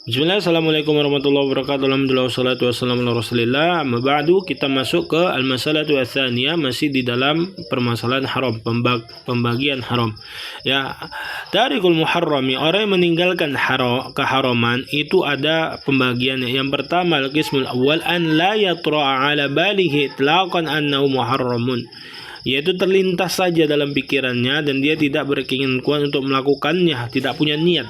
Bismillah, Assalamualaikum warahmatullahi wabarakatuh. Alhamdulillah, wassalatu wassalamu ala rasulillah. Amma ba'du, kita masuk ke al-masalatu ats-tsaniyah, masih di dalam permasalahan haram, pembagian haram. Ya, tarikul muharrami, orang yang meninggalkan keharaman itu ada pembagiannya. Yang pertama, al-qismul awwal an la yatra'a ala balihi itlaqan annahu muharramun, yaitu terlintas saja dalam pikirannya dan dia tidak berkeinginan kuat untuk melakukannya, tidak punya niat.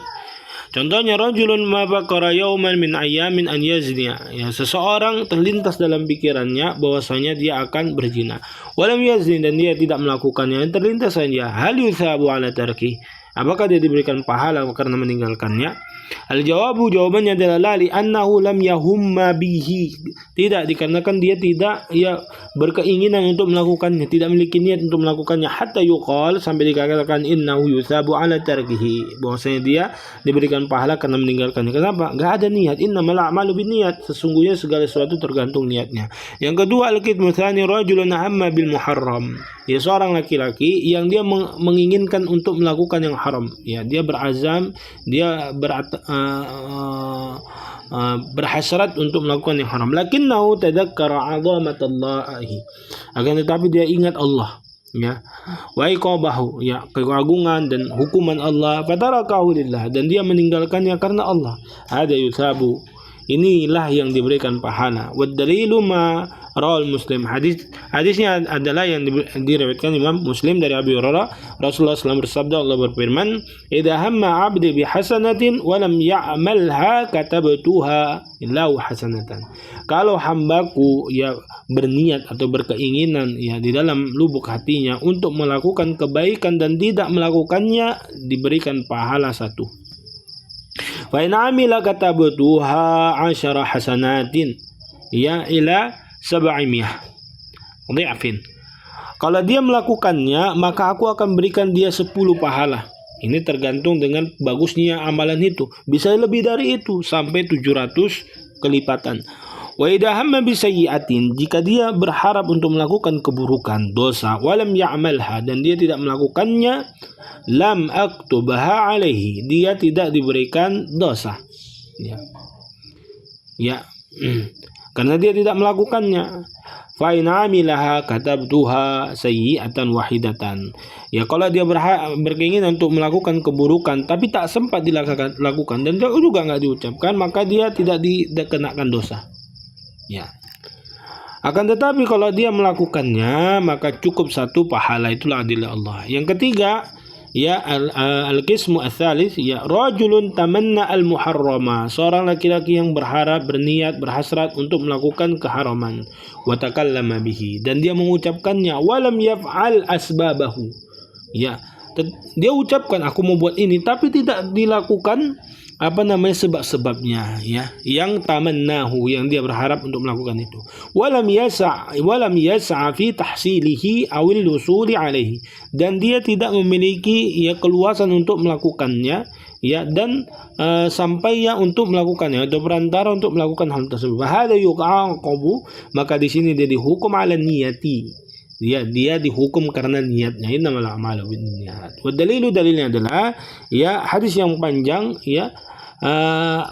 Contohnya, rajulun ma baqara yauman min ayamin an yazniya. Ya, seseorang terlintas dalam pikirannya bahwasanya dia akan berzina. Walam yazni, dan dia tidak melakukannya. Yang terlintas saja, hal yutsabu ala tarki. Apakah dia diberikan pahala karena meninggalkannya? Al-jawabu, jawabannya adalah la annahu lam yahumma bihi. Tidak, dikarenakan dia tidak berkeinginan untuk melakukannya, tidak memiliki niat untuk melakukannya, hatta yuqal, sampai dikatakan innahu yusabu ala tarkihi, bahwasanya dia diberikan pahala karena meninggalkannya. Kenapa? Enggak ada niat. Innamal a'malu binniyat, sesungguhnya segala sesuatu tergantung niatnya. Yang kedua, al-qismu tsani rajulun hamma bil muharram. Ya, seorang laki-laki yang dia menginginkan untuk melakukan yang haram. Ya, dia berazam, dia berhasrat untuk melakukan yang haram. Lakinnahu tadzakkara 'azamatallahi. Akan tetapi dia ingat Allah, ya. Wa iqabahu, ya, keagungan dan hukuman Allah. Fatarakahu lillah, dan dia meninggalkannya karena Allah. Hada yusabu, inilah yang diberikan pahala. Wad dalilu ma rawal Muslim, hadisnya adalah yang diriwayatkan Imam Muslim dari Abi Hurairah. Rasulullah SAW bersabda, Allah berfirman, idza hamma 'abdi bi hasanatin wa lam ya'malha katabtuha lahu hasanatan. Kalau hambaku berniat atau berkeinginan di dalam lubuk hatinya untuk melakukan kebaikan dan tidak melakukannya, diberikan pahala satu. Fa in 'amila katabtuha 'asyara hasanatin ila 700 dhi'fin. Kalau dia melakukannya, maka aku akan berikan dia 10 pahala. Ini tergantung dengan bagusnya amalan itu. Bisa lebih dari itu, sampai 700 kelipatan. Wa idza hamma bi sayyi'atin, jika dia berharap untuk melakukan keburukan, dosa, walam ya'malha, dan dia tidak melakukannya, lam aktubha alaihi, dia tidak diberikan dosa. Karena dia tidak melakukannya. Fa in 'amilaha katabtuha sayyi'atan wahidatan. Ya, kalau dia berkeinginan untuk melakukan keburukan tapi tak sempat dilakukan dan juga enggak diucapkan, maka dia tidak dikenakan dosa. Ya. Akan tetapi kalau dia melakukannya, maka cukup satu pahala, itulah adil Allah. Yang ketiga, al-qismu ats-tsalits, rajulun tamanna al-muharrama, seorang laki-laki yang berharap, berniat, berhasrat untuk melakukan keharaman, wa takallama bihi, dan dia mengucapkannya, walam yaf'al asbabahu. Dia ucapkan aku mau buat ini, tapi tidak dilakukan sebab-sebabnya, yang tamannahu, yang dia berharap untuk melakukan itu. Walam yas'a fi tahsilihi awil wusuli alaihi, dan dia tidak memiliki keluasan untuk melakukannya, dan sampai untuk melakukannya, atau perantara untuk melakukan hal tersebut. Hada yuqaqabu, maka di sini dia dihukum ala niyati. Dia dihukum karena niatnya. Innamal a'malu binniyat. Wa dalilnya adalah hadis yang panjang,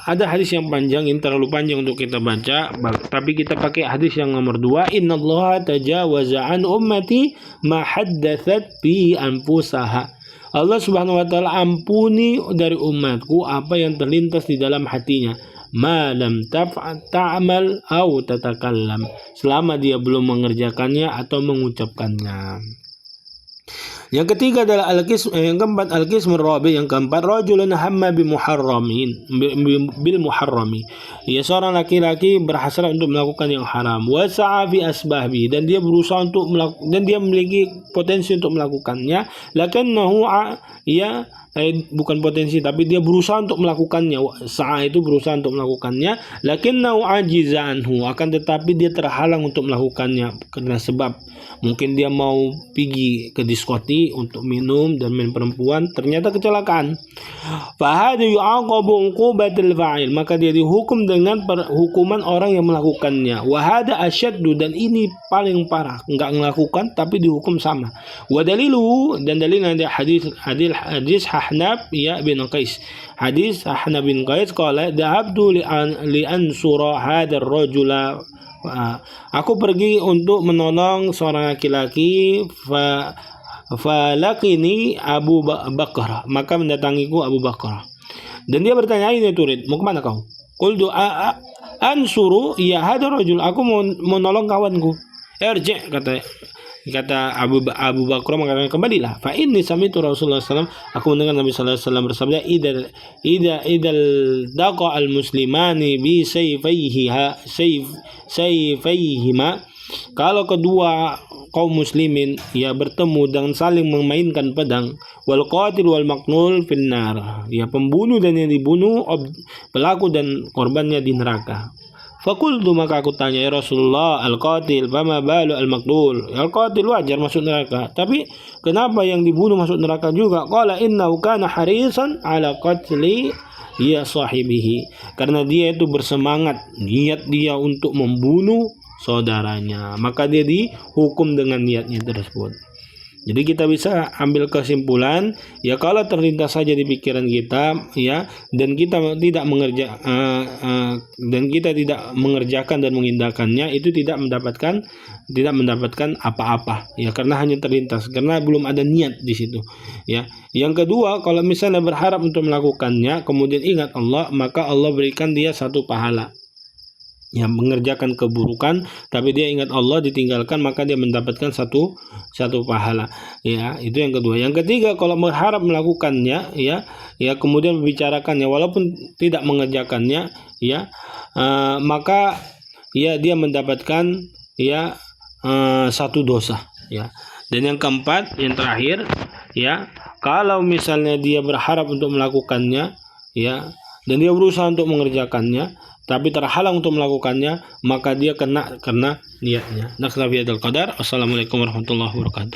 ada hadis yang panjang, ini terlalu panjang untuk kita baca, tapi kita pakai hadis yang nomor 2. Innallaha tajawaza an ummati ma haddatsat bi anfusaha. Allah Subhanahu wa taala ampuni dari umatku apa yang terlintas di dalam hatinya. Ma lam ta'mal au tatakallam, selama dia belum mengerjakannya atau mengucapkannya. Yang ketiga adalah yang keempat, al-qismu rabi, yang keempat, rajulun hamma bil muharrami. Seorang laki-laki berhasrat untuk melakukan yang haram, wa sa'a fi asbabi, dan dia berusaha untuk dan dia memiliki potensi untuk melakukannya, lakinnahu bukan potensi, tapi dia berusaha untuk melakukannya. Sa'a itu berusaha untuk melakukannya, lakinnahu ajiza anhu, akan tetapi dia terhalang untuk melakukannya karena sebab mungkin dia mau pergi ke diskotik untuk minum dan main perempuan, ternyata kecelakaan. Fahadu yu'aqabu uqubatil fa'il, maka dia dihukum dengan hukuman orang yang melakukannya. Wahada asyaddu, dan ini paling parah, enggak melakukan tapi dihukum sama. Wa dalilu, dan dalilnya ada hadis Ahnaf ya bin Qais. Hadis Ahnaf bin Qais qala dhahabtu li ansura hadzal rajula. Aku pergi untuk menolong seorang laki-laki falaqini Abu Bakar, maka mendatangiku Abu Bakar. Dan dia bertanya, ini turid, mau kemana kau? Qultu ansuru ya hadzal rajul, aku mau menolong kawanku. Irji, kata Abu Bakar mengatakan, kembalilah. Fa inni sami'tu Rasulullah SAW, aku mendengar Nabi sallallahu alaihi wasallam bersabda, idal daqa al muslimani bi sayfayhima, kalau kedua kaum muslimin ya bertemu dan saling memainkan pedang, wal qatil wal maqnul finnar, ya pembunuh dan yang dibunuh, pelaku dan korbannya di neraka. Fakultu, maka aku tanya, ya Rasulullah, al-qatil fama balu al-maqtul. Al-qatil wajar masuk neraka, tapi kenapa yang dibunuh masuk neraka juga? Qala innahu kana harisan ala qatli ya sahibihi, karena dia itu bersemangat, niat dia untuk membunuh saudaranya, maka dia dihukum dengan niatnya tersebut. Jadi kita bisa ambil kesimpulan, ya kalau terlintas saja di pikiran kita, ya, dan kita tidak mengerjakan dan mengindahkannya, itu tidak mendapatkan apa-apa, ya, karena hanya terlintas, karena belum ada niat di situ, ya. Yang kedua, kalau misalnya berharap untuk melakukannya, kemudian ingat Allah, maka Allah berikan dia satu pahala. Ya, mengerjakan keburukan tapi dia ingat Allah, ditinggalkan, maka dia mendapatkan satu pahala, ya. Itu yang kedua. Yang ketiga, kalau berharap melakukannya, ya kemudian membicarakannya walaupun tidak mengerjakannya, ya, maka ya dia mendapatkan satu dosa, ya. Dan yang keempat, yang terakhir, ya, kalau misalnya dia berharap untuk melakukannya, ya, dan dia berusaha untuk mengerjakannya tapi terhalang untuk melakukannya, maka dia kena niatnya. Naktafi hadzal qadar. Wassalamualaikum warahmatullahi wabarakatuh.